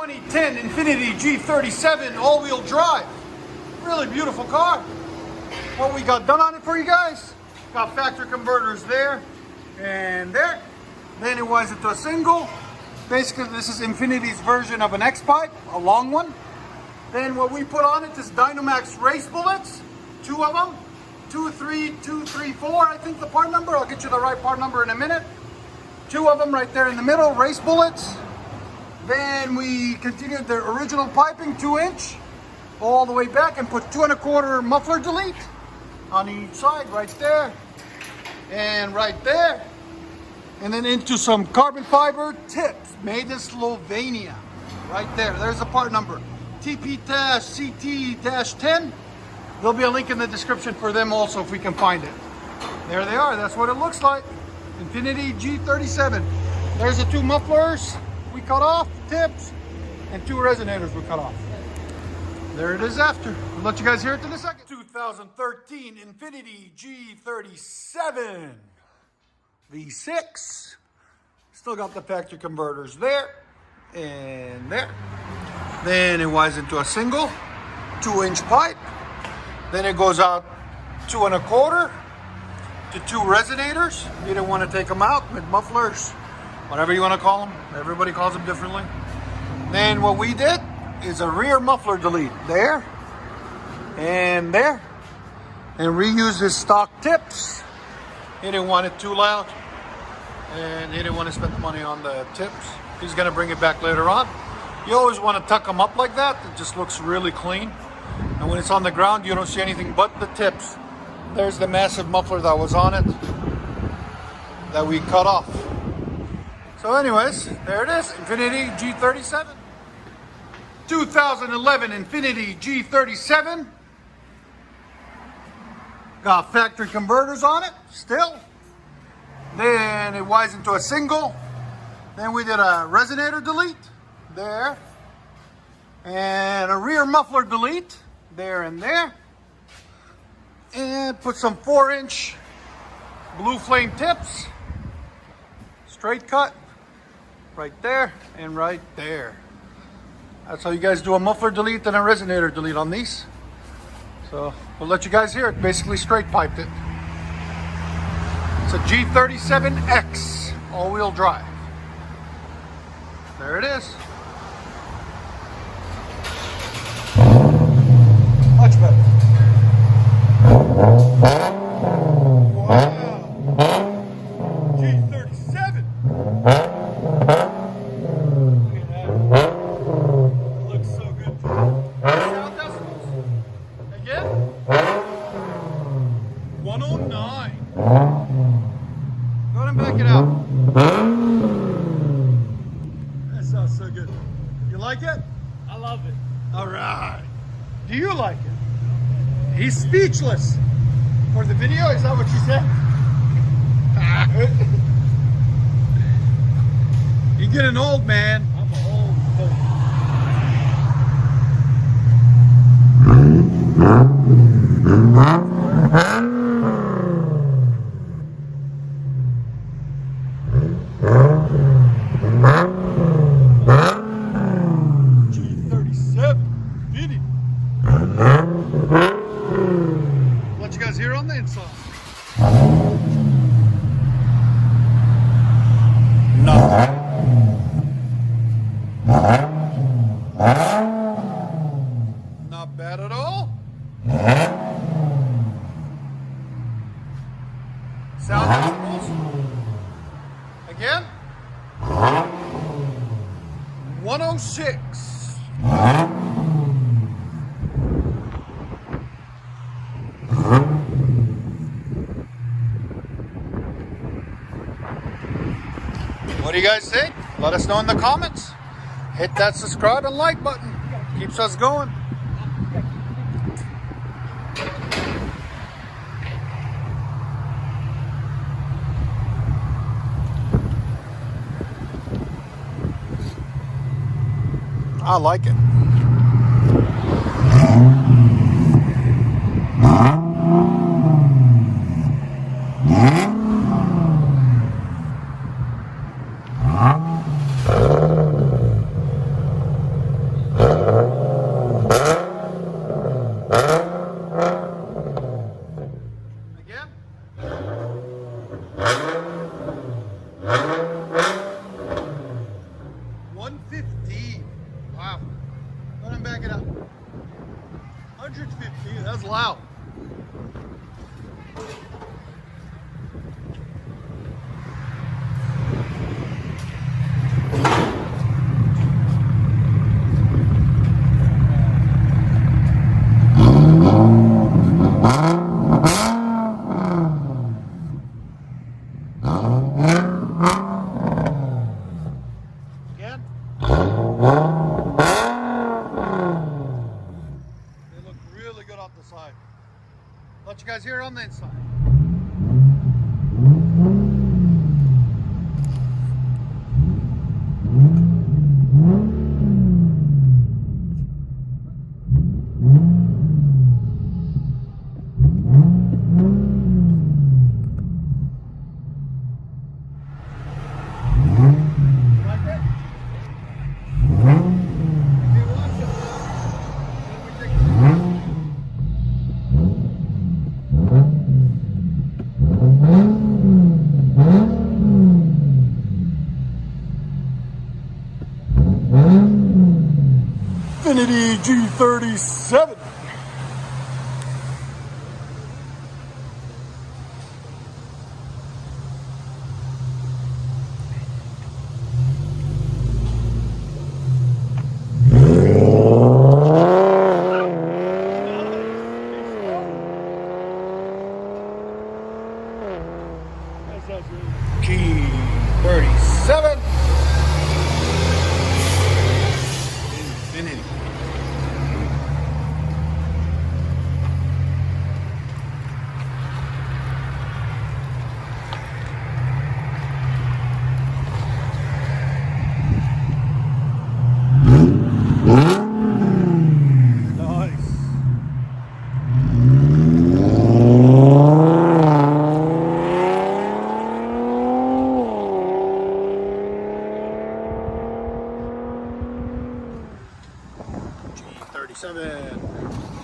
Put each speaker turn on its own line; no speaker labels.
2010 INFINITI G37 all-wheel drive. Really beautiful car. What we got done on it for you guys? Got factory converters there and there. Then it was into a single. Basically, this is Infiniti's version of an X-pipe, a long one. Then what we put on it is DYNOMAX race bullets, 2 of them, 23234, I think the part number. I'll get you the right part number in a minute. 2 of them right there in the middle, race bullets. Then we continued the original piping, 2-inch, all the way back, and put 2 1/4 muffler delete on each side, right there and right there. And then into some carbon fiber tips, made in Slovenia, right there. There's the part number, TP-CT-10. There'll be a link in the description for them also if we can find it. There they are. That's what it looks like. INFINITI G37. There's the 2 mufflers we cut off, tips, and 2 resonators we cut off. There it is after. We'll let you guys hear it in a second. 2013 INFINITI G37 V6. Still got the factory converters there and there. Then it winds into a single 2-inch pipe. Then it goes out 2 1/4 to 2 resonators. You don't want to take them out with mufflers, whatever you want to call them. Everybody calls them differently. Then what we did is a rear muffler delete there and there, and reuse his stock tips. He didn't want it too loud, and he didn't want to spend the money on the tips. He's going to bring it back later on. You always want to tuck them up like that. It just looks really clean. And when it's on the ground, you don't see anything but the tips. There's the massive muffler that was on it that we cut off. So anyways, there it is, INFINITI G37. 2011 INFINITI G37. Got factory converters on it still. Then it winds into a single. Then we did a resonator delete there, and a rear muffler delete there and there, and put some 4-inch blue flame tips, straight cut right there and right there. That's how you guys do a muffler delete and a resonator delete on these. So we'll let you guys hear it. Basically straight piped it. It's a G37X all-wheel drive. There it is. Much better. Wow. G37. Look at that. It looks so good. Sound decibels. Again. 109. Go ahead and back it out. That sounds so good. You like it?
I love it.
All right. Do you like it? He's speechless. For the video, is that what you said? You're getting old, man.
I'm an old fool.
G37 Vinny. Let you guys hear on the inside. Nothing. Not bad at all. Sound decibels. Again. 106. What do you guys think? Let us know in the comments. Hit that subscribe and like button. Keeps us going. I like it. $115. Wow. Let him back it up. 115. That's loud. Again. They look really good off the side. Let you guys hear it on the inside. Like that? Okay, watch it. Then we take it. INFINITI G37.
That sounds really
G37. INFINITI.
nice.
G37.